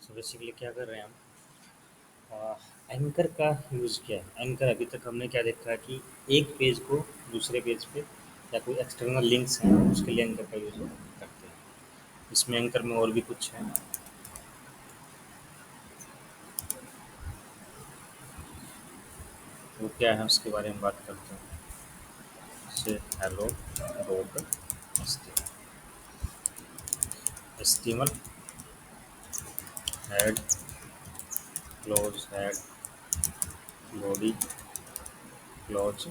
तो बेसिकली क्या कर रहे हैं हम एंकर का यूज़ किया है। एंकर अभी तक हमने क्या देखा है कि एक पेज को दूसरे पेज पे या कोई एक्सटर्नल लिंक्स हैं उसके लिए एंकर का यूज़ करते हैं। इसमें एंकर में और भी कुछ है। वो क्या है उसके बारे में बात करते हैं। जैसे hello dot HTML head close head body close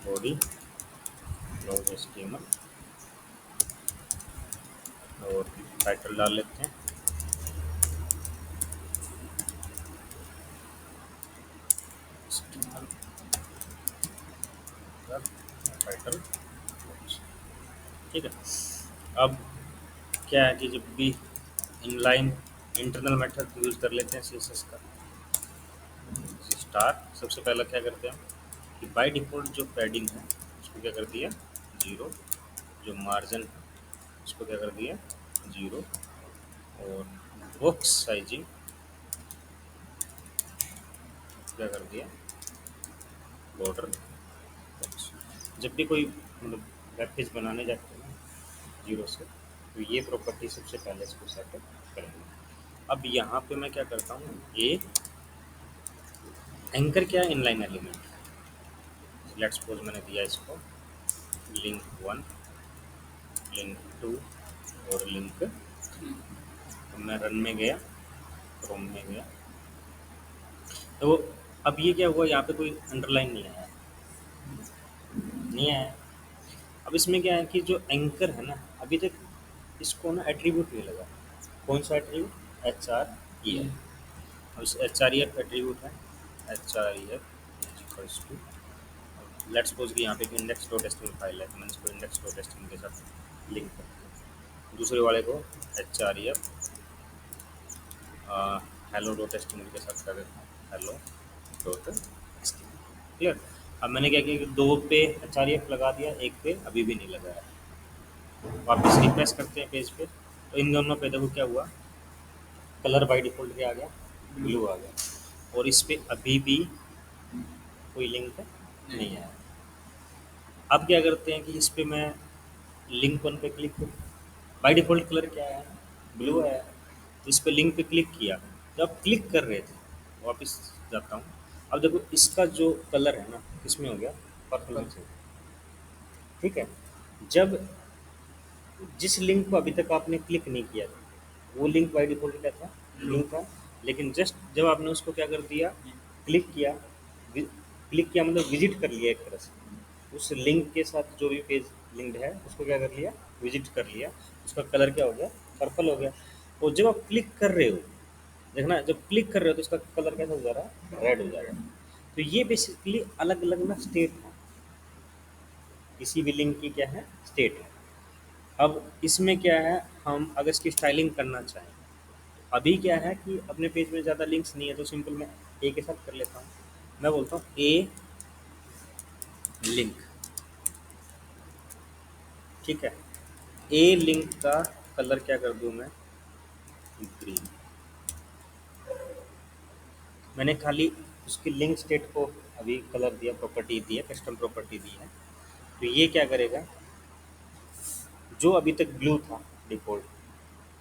body close HTML और टाइटल डाल लेते हैं। एस्टिमल टाइटल ठीक है। अब क्या है कि जब भी इनलाइन इंटरनल मेथड यूज़ कर लेते हैं सीएसएस का स्टार। सबसे पहला क्या करते हैं कि बाय डिफ़ॉल्ट जो पैडिंग है उसको क्या कर दिया 0, जो मार्जिन है उसको क्या कर दिया 0 और बॉक्स साइजिंग क्या कर दिया बॉर्डर बॉक्स। जब भी कोई मतलब वेब पेज बनाने जाते हैं ना 0 से, तो ये प्रॉपर्टी सबसे पहले इसको सेट करेंगे। अब यहाँ पे मैं क्या करता हूँ, ये एंकर क्या है इनलाइन एलिमेंट है। लेट्स सपोज मैंने दिया इसको लिंक 1, लिंक 2 और लिंक 3। तो मैं रन में गया, क्रोम में गया, तो अब ये क्या हुआ, यहाँ पे कोई अंडरलाइन नहीं आया, नहीं आया। अब इसमें क्या है कि जो एंकर है ना, अभी तक इसको ना एट्रीब्यूट नहीं लगा। कौन सा attribute, H R E F. अब इस H R E F attribute है, H R E F equals to, let's suppose कि यहाँ पे एक index dot H T M L file है, तो मैं इसको index dot H T M L के साथ लिंक करता हूँ। दूसरे वाले को H R E F hello dot H T M L के साथ कर देता हूँ, hello dot H T M L. Clear. अब मैंने क्या किया कि दो पे एच आर ई एफ लगा दिया, एक पे अभी भी नहीं लगाया। वापस रिफ्रेश करते हैं पेज पे, तो इन दोनों पे देखो क्या हुआ, कलर बाय डिफ़ॉल्ट क्या आ गया, ब्लू आ गया, और इस पे अभी भी कोई लिंक नहीं आया। अब क्या करते हैं कि इस पे मैं लिंक वन पे क्लिक करूँ, बाय डिफ़ॉल्ट कलर क्या है, ब्लू है। तो इस पे लिंक पे क्लिक किया, जब क्लिक कर रहे थे, वापस जाता हूँ। अब देखो इसका जो कलर है ना किसमें हो गया, पर्पल में से। ठीक है। जब जिस लिंक को अभी तक आपने क्लिक नहीं किया था, वो लिंक बाय डिफ़ॉल्ट क्या था, ब्लू था। लेकिन जस्ट जब आपने उसको क्या कर दिया, क्लिक किया, क्लिक किया मतलब विजिट कर लिया एक तरह से, उस लिंक के साथ जो भी पेज लिंक्ड है उसको क्या कर लिया, विजिट कर लिया, उसका कलर क्या हो गया, पर्पल हो गया। और जब आप क्लिक कर रहे हो, देखना जब क्लिक कर रहे हो तो उसका कलर कैसा हो जा रहा है, रेड हो जाएगा। तो ये बेसिकली अलग अलग ना स्टेट है, किसी भी लिंक की क्या है, स्टेट है। अब इसमें क्या है, हम अगर इसकी स्टाइलिंग करना चाहें, अभी क्या है कि अपने पेज में ज़्यादा लिंक्स नहीं है, तो सिंपल मैं ए के साथ कर लेता हूँ। मैं बोलता हूँ ए लिंक, ठीक है। ए लिंक का कलर क्या कर दूँ मैं, ग्रीन। मैंने खाली उसकी लिंक स्टेट को अभी कलर दिया, प्रॉपर्टी दी है, कस्टम प्रॉपर्टी दी है। तो ये क्या करेगा, जो अभी तक ब्लू था डिफ़ॉल्ट,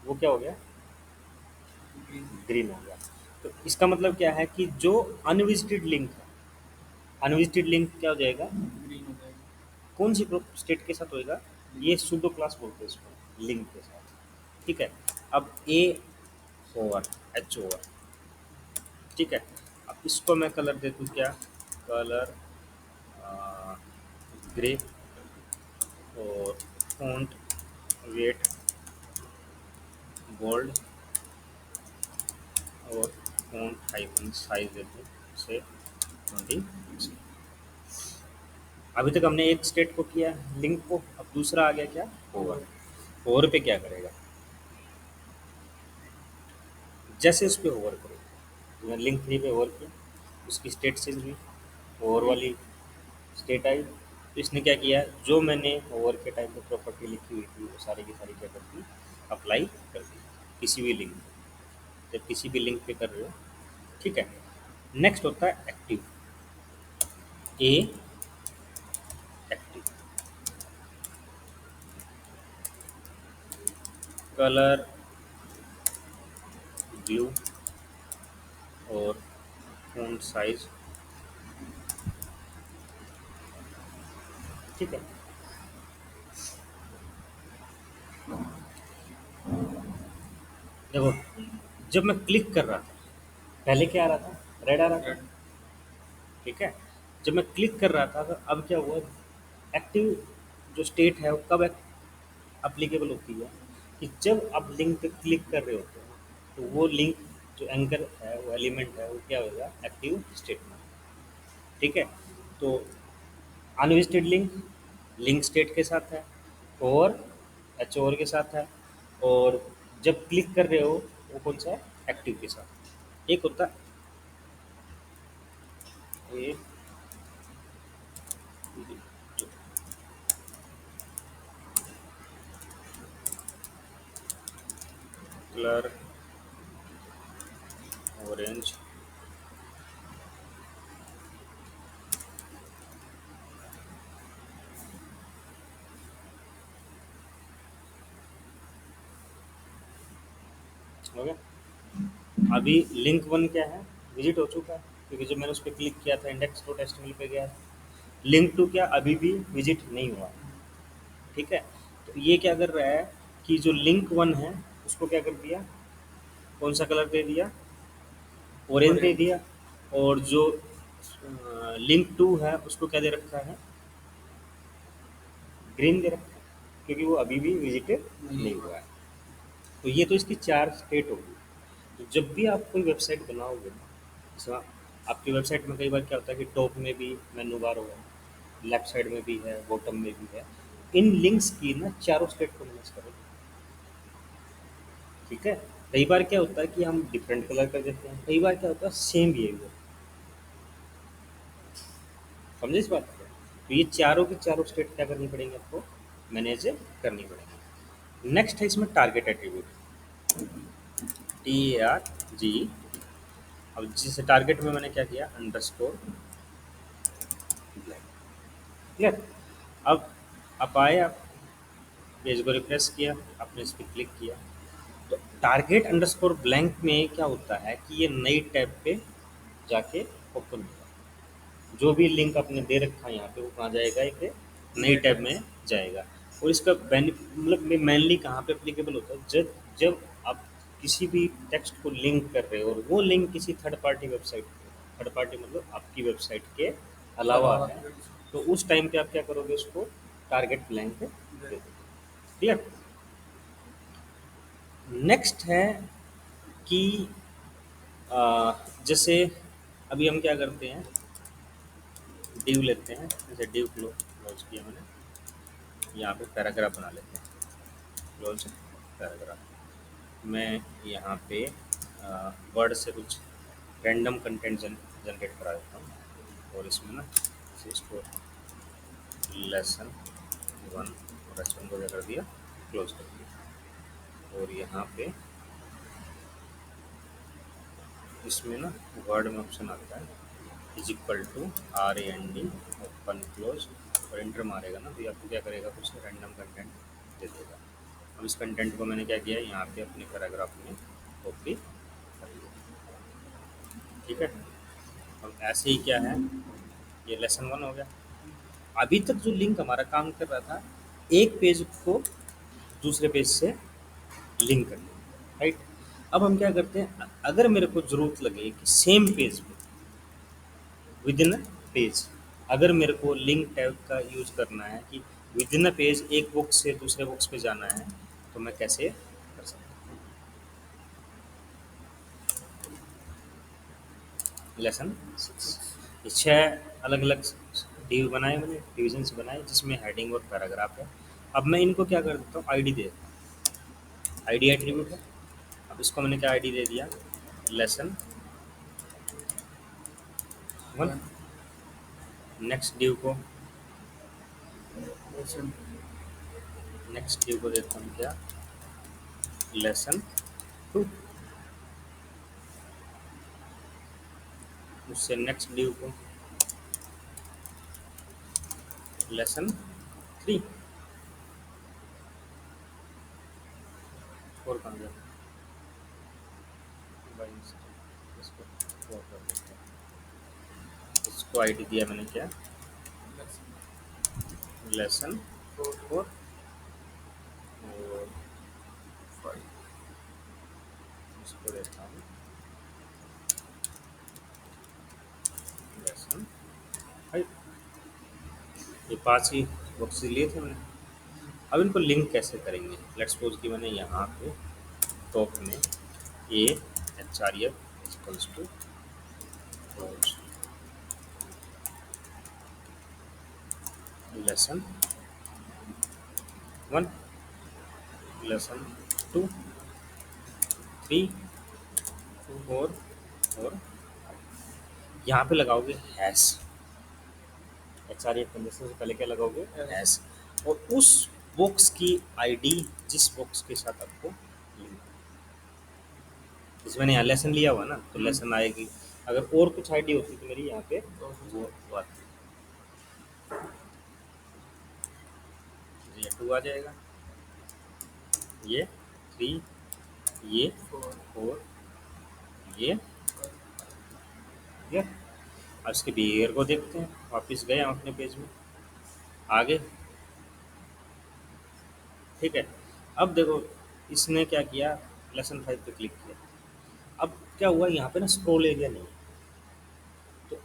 वो क्या हो गया, ग्रीन हो गया। तो इसका मतलब क्या है कि जो अनविजिटेड लिंक है, अनविजिटेड लिंक क्या हो जाएगा, कौन सी स्टेट के साथ होएगा, ये सूडो क्लास बोलते हैं इसको, लिंक के साथ। ठीक है। अब ए ओवर, एच ओवर, ठीक है। अब इसको मैं कलर दे दूँ क्या, कलर ग्रे, और फॉन्ट वेट बोल्ड, और फॉन्ट हाइफन साइज दे दूँ से 20। अभी तक हमने एक स्टेट को किया लिंक को, अब दूसरा आ गया क्या, ओवर। ओवर पे क्या करेगा, जैसे उस पर ओवर करो, मैं लिंक 3 पे ओवर किया, उसकी स्टेट चेंज हुई, ओवर वाली स्टेट आई। तो इसने क्या किया, जो मैंने ओवर के टाइम पे प्रॉपर्टी लिखी हुई थी वो सारी की सारी क्या कर दी, अप्लाई कर दी किसी भी लिंक पे। जब किसी भी लिंक पे कर रहे हो, ठीक है। नेक्स्ट होता है एक्टिव, ए एक्टिव, कलर ब्लू और फ़ॉन्ट साइज, ठीक है। देखो, जब मैं क्लिक कर रहा था, पहले क्या आ रहा था, रेड आ रहा था, ठीक है। जब मैं क्लिक कर रहा था तो अब क्या हुआ, एक्टिव जो स्टेट है वो कब अप्लीकेबल होती है, कि जब आप लिंक पे क्लिक कर रहे होते हो तो वो लिंक जो एंकर है, वो एलिमेंट है, वो क्या होगा, एक्टिव स्टेट में, ठीक है। तो अनविजिटेड लिंक लिंक स्टेट के साथ है, और एच ओवर के साथ है, और जब क्लिक कर रहे हो वो कौन सा है, एक्टिव के साथ। एक होता है ये कलर ऑरेंज, हो गया। अभी लिंक वन क्या है, विजिट हो चुका है, क्योंकि जब मैंने उस पर क्लिक किया था इंडेक्स डॉट एचटीएमएल पे गया। लिंक टू क्या अभी भी विजिट नहीं हुआ, ठीक है। तो ये क्या कर रहा है कि जो लिंक वन है उसको क्या कर दिया, कौन सा कलर दे दिया, ऑरेंज दे दिया, और जो लिंक टू है उसको क्या दे रखा है, ग्रीन दे रखा है, क्योंकि वो अभी भी विजिटेड नहीं हुआ है। तो ये तो इसकी चार स्टेट होगी। तो जब भी आप कोई वेबसाइट बनाओगे ना, जैसे आपकी वेबसाइट में कई बार क्या होता है कि टॉप में भी मेनू बार होगा, लेफ्ट साइड में भी है, बॉटम में भी है। इन लिंक्स की ना चारों स्टेट को मैनेज करो, ठीक है। कई बार क्या होता है कि हम डिफरेंट कलर कर देते हैं, कई बार क्या होता है सेम बिहेवियर, समझे इस बात को। तो ये चारों की चारों स्टेट क्या करनी पड़ेंगी आपको, मैनेज करनी पड़ेगी। नेक्स्ट है इसमें target attribute, T A R G. अब जिस टारगेट में मैंने क्या किया, अंडरस्कोर ब्लैक, क्लियर। अब आप आए, आप पेज को रिफ्रेश किया, आपने इस पर क्लिक किया, तो टारगेट अंडरस्कोर ब्लैंक में क्या होता है कि ये नई टैब पे जाके ओपन होगा। जो भी लिंक आपने दे रखा है यहाँ पे वो कहाँ जाएगा, एक नई टैब में जाएगा। और इसका मतलब मेनली कहाँ पे एप्लीकेबल होता है, जब जब आप किसी भी टेक्स्ट को लिंक कर रहे हो और वो लिंक किसी third party website, third party मतलब आपकी वेबसाइट के अलावा है, तो उस टाइम पे आप क्या करोगे, उसको टारगेट ब्लैंक दे दोगे, क्लियर। नेक्स्ट है कि जैसे अभी हम क्या करते हैं, डिव लेते हैं, जैसे डिव क्लोज किया मैंने, यहाँ पे पैराग्राफ बना लेते हैं, क्लोज पैराग्राफ। मैं यहाँ पे वर्ड से कुछ रैंडम कंटेंट जनरेट करा देता हूँ, और इसमें ना इसको लेसन वन और एच वन को क्या कर दिया, क्लोज कर दिया। और यहाँ पे इसमें ना वर्ड में ऑप्शन आता है is equal to R A N D open close, और इंटर मारेगा ना तो ये आपको क्या करेगा, कुछ रैंडम कंटेंट दे देगा। अब इस कंटेंट को मैंने क्या किया, यहाँ पे अपने पैराग्राफ में कॉपी कर लिया, ठीक है। अब ऐसे ही क्या है, ये लेसन वन हो गया। अभी तक जो लिंक हमारा काम कर रहा था, एक पेज को दूसरे पेज से लिंक करना, राइट। अब हम क्या करते हैं, अगर मेरे को ज़रूरत लगे कि सेम पेज पे विद इन पेज, अगर मेरे को लिंक टैग का यूज करना है कि विद इन पेज एक बॉक्स से दूसरे बॉक्स पे जाना है, तो मैं कैसे कर सकता हूँ। लेसन सिक्स, छः अलग अलग डिव बनाए मैंने, डिविजन्स बनाए जिसमें हेडिंग और पैराग्राफ है। अब मैं इनको क्या कर देता हूँ, आईडी दे देता हूँ, आईडी एट्रीब्यूट है। अब इसको मैंने क्या आईडी दे दिया, लेसन वन। नेक्स्ट डिव को, नेक्स्ट डिव को देता हूँ क्या, लेसन टू। उससे नेक्स्ट ड्यू को लेसन 3 4 कहाँ गया बाई मिस्टेक, इसको 4 कर देते हैं। इसको आईडी दिया मैंने क्या, लेसन 4 और 5, इसको देता हूँ लेसन 5। ये 5 ही बॉक्सेस लिए थे मैंने। अब इनको लिंक कैसे करेंगे? लेट्स सपोज कि मैंने यहाँ पे टॉप में A H R F equals to lesson 1 lesson 2 3 4 और यहाँ पे लगाओगे hash, H R F condition से पहले क्या लगाओगे, हैश, और उस बॉक्स की आईडी जिस बॉक्स के साथ आपको लिंक, जैसे मैंने यहाँ लेसन लिया हुआ ना, तो लेसन आएगी। अगर और कुछ आईडी होती तो मेरी यहाँ पे वो आती, ये 2 आ जाएगा, ये 3, ये 4, ये अब इसके बिहेवियर को देखते हैं। वापस गए हम अपने पेज में, आगे, ठीक है। अब देखो इसने क्या किया, लेसन 5 पे क्लिक किया। अब क्या हुआ, यहाँ पे ना स्क्रॉल एरिया नहीं है, तो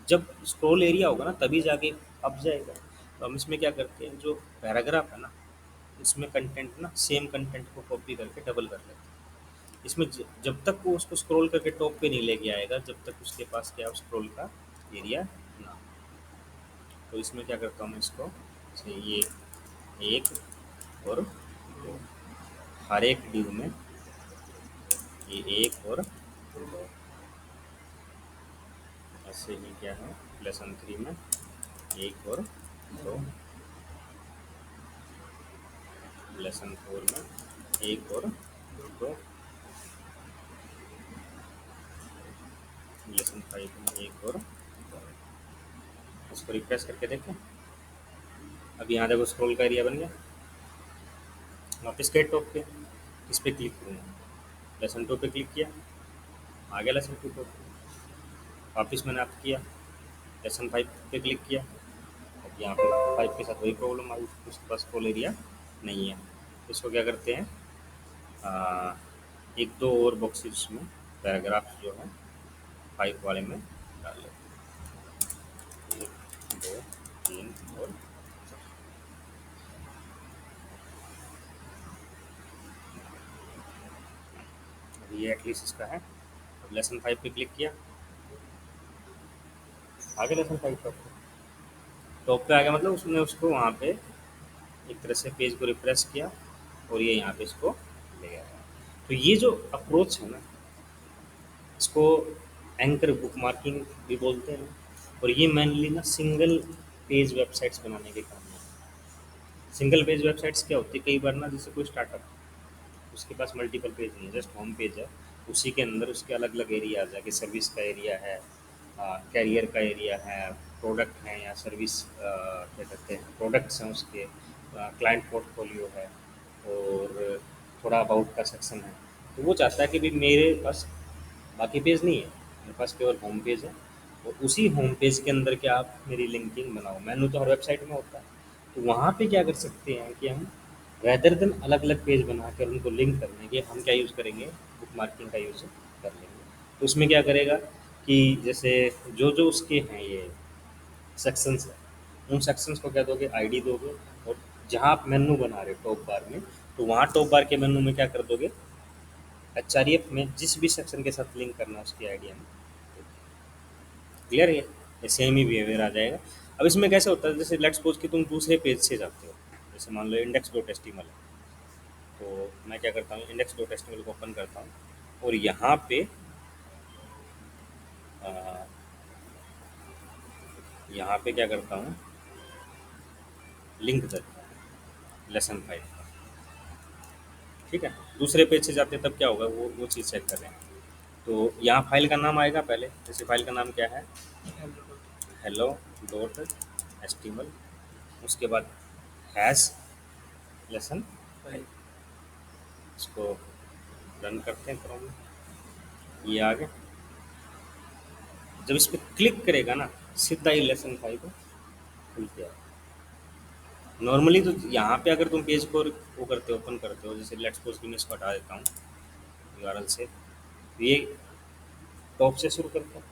जब स्क्रॉल एरिया होगा ना तभी जाके अब जाएगा। तो हम इसमें क्या करते हैं, जो पैराग्राफ है ना, इसमें कंटेंट ना सेम कंटेंट को कॉपी करके डबल कर लेते हैं। इसमें जब तक वो उसको स्क्रॉल करके टॉप पे नहीं लेके आएगा, जब तक उसके पास क्या स्क्रॉल का एरिया ना। तो इसमें क्या करता हूँ मैं इसको, जैसे ये 1 और 2, हर एक ड्यू में ये 1 और 2, ऐसे ही क्या है लेसन 3 में 1 और 2, लेसन 4 में 1 और 2, लेसन 5 में 1 और 2। इसको रिफ्रेश करके देखें। अब यहाँ देखो स्क्रॉल का एरिया बन गया। वापस गए टॉप पे, इस पर क्लिक करूँगा, लेसन 2 पे क्लिक किया, आ गया लेसन 2 पे। वापस मैंने आप किया, लेसन 5 पे क्लिक किया, अब यहाँ पे 5 के साथ वही प्रॉब्लम आई, उसके पास स्क्रॉल एरिया नहीं है। इसको क्या करते हैं, एक दो और बॉक्सेस में पैराग्राफ जो है 5 वाले में डाल लेते हैं, 1 2 3 और 4। ये एटलीस्ट इसका है। अब लेसन 5 पे क्लिक किया, आगे लेसन 5 टॉप पे आ गया, मतलब उसने उसको वहाँ पे एक तरह से पेज को रिफ्रेश किया और ये यहाँ पे इसको ले गया। तो ये जो अप्रोच है ना, इसको एंकर बुक मार्किंग भी बोलते हैं, और ये मेनली ना सिंगल पेज वेबसाइट्स बनाने के काम है। सिंगल पेज वेबसाइट्स क्या होती है, कई बार ना जैसे कोई स्टार्टअप, उसके पास मल्टीपल पेज नहीं है, जस्ट होम पेज है, उसी के अंदर उसके अलग अलग एरिया आ जाके सर्विस का एरिया है, कैरियर का एरिया है, प्रोडक्ट हैं या सर्विस, क्या कहते हैं प्रोडक्ट्स हैं उसके, क्लाइंट पोर्टफोलियो है, और थोड़ा अबाउट का सेक्शन है। तो वो चाहता है कि भाई मेरे पास बाकी पेज नहीं है, मेरे पास केवल होम पेज है, और उसी होम पेज के अंदर क्या आप मेरी लिंकिंग बनाओ। मेनू तो हर वेबसाइट में होता है, तो वहाँ पे क्या कर सकते हैं कि हम रेदर देन अलग अलग पेज बना कर उनको लिंक करने के, हम क्या यूज़ करेंगे, बुक मार्किंग का यूज़ कर लेंगे। तो उसमें क्या करेगा कि जैसे जो जो उसके हैं ये सेक्शंस है, उन सेक्शंस को क्या दोगे, आईडी दोगे, और जहाँ आप मेनू बना रहे हो टॉप बार में, तो वहाँ टॉप बार के मेनू में क्या कर दोगे, एच आर एफ में जिस भी सेक्शन के साथ लिंक करना है उसकी आईडी में। क्लियर है, ये सेम ही बिहेवियर आ जाएगा। अब इसमें कैसे होता है, जैसे लेट्स सपोज कि तुम दूसरे पेज से जाते हो, जैसे मान लो इंडेक्स डॉट एचटीएमएल है, तो मैं क्या करता हूँ, इंडेक्स डॉट एचटीएमएल को ओपन करता हूँ, और यहाँ पे अ, यहाँ पे क्या करता हूँ, लिंक देता हूँ लेसन 5 का। ठीक है, दूसरे पेज से जाते हैं तब क्या होगा, वो चीज़ चेक कर रहे हैं। तो यहाँ फाइल का नाम आएगा पहले, जैसे फाइल का नाम क्या है, हेलो डॉट एचटीएमएल, उसके बाद हैश लेसन, इसको रन करते हैं क्रोम में, ये आ गया। जब इस पर क्लिक करेगा ना, सीधा ही लेसन 5 खुल गया। नॉर्मली तो यहाँ पे अगर तुम पेज को वो करते हो, ओपन करते हो, जैसे लेट्स सपोज कि मैं इसको हटा देता हूँ यूआरएल से, तो ये टॉप से शुरू करता है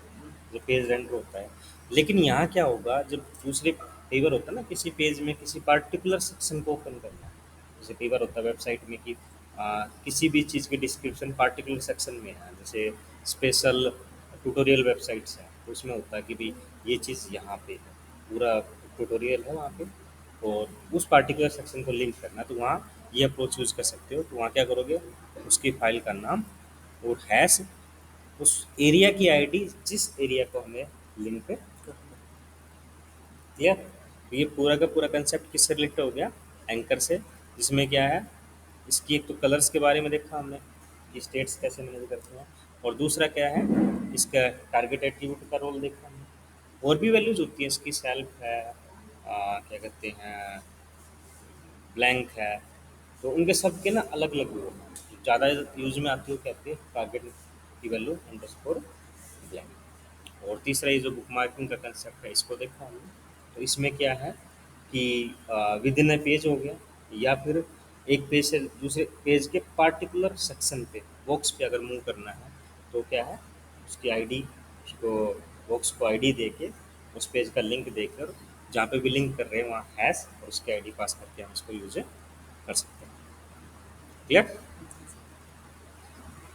जो पेज रेंडर होता है। लेकिन यहाँ क्या होगा, जब दूसरे कई बार होता है ना, किसी पेज में किसी पार्टिकुलर सेक्शन को ओपन करना है, जैसे कई बार होता है वेबसाइट में कि किसी भी चीज़ की डिस्क्रिप्शन पार्टिकुलर सेक्शन में है, जैसे स्पेशल ट्यूटोरियल वेबसाइट्स हैं, तो उसमें होता है कि भाई ये चीज़ यहाँ पे है, पूरा ट्यूटोरियल है वहाँ पे, और उस पार्टिकुलर सेक्शन को लिंक करना है, तो वहाँ ये अप्रोच यूज़ कर सकते हो। तो वहाँ क्या करोगे, उसकी फाइल का नाम और हैश उस एरिया की आईडी जिस एरिया को हमें लिंक पे दिया। तो ये पूरा का पूरा कंसेप्ट किससे रिलेटेड हो गया, एंकर से, जिसमें क्या है, इसकी एक तो कलर्स के बारे में देखा हमने कि स्टेट्स कैसे मैनेज करते हैं, और दूसरा क्या है, इसका टारगेट एट्रीब्यूट का रोल देखा हमने। और भी वैल्यूज होती है इसकी, सेल्फ है, क्या कहते हैं, ब्लैंक है, तो उनके सब के ना अलग अलग वो हैं। ज़्यादा यूज में आती है क्या आती है, टारगेट की वैल्यू अंडरस्कोर ब्लैंक। और तीसरा ये जो बुक मार्किंग का कंसेप्ट है, इसको देखा हमने। तो इसमें क्या है कि विद इन ए पेज हो गया, या फिर एक पेज से दूसरे पेज के पार्टिकुलर सेक्शन पे, बॉक्स पे अगर मूव करना है, तो क्या है, उसकी आईडी को, बॉक्स को आईडी दे के, उस पेज का लिंक देकर, जहाँ पे भी लिंक कर रहे हैं वहाँ हैश और उसकी आईडी पास करके हम इसको यूज कर सकते हैं। क्लियर?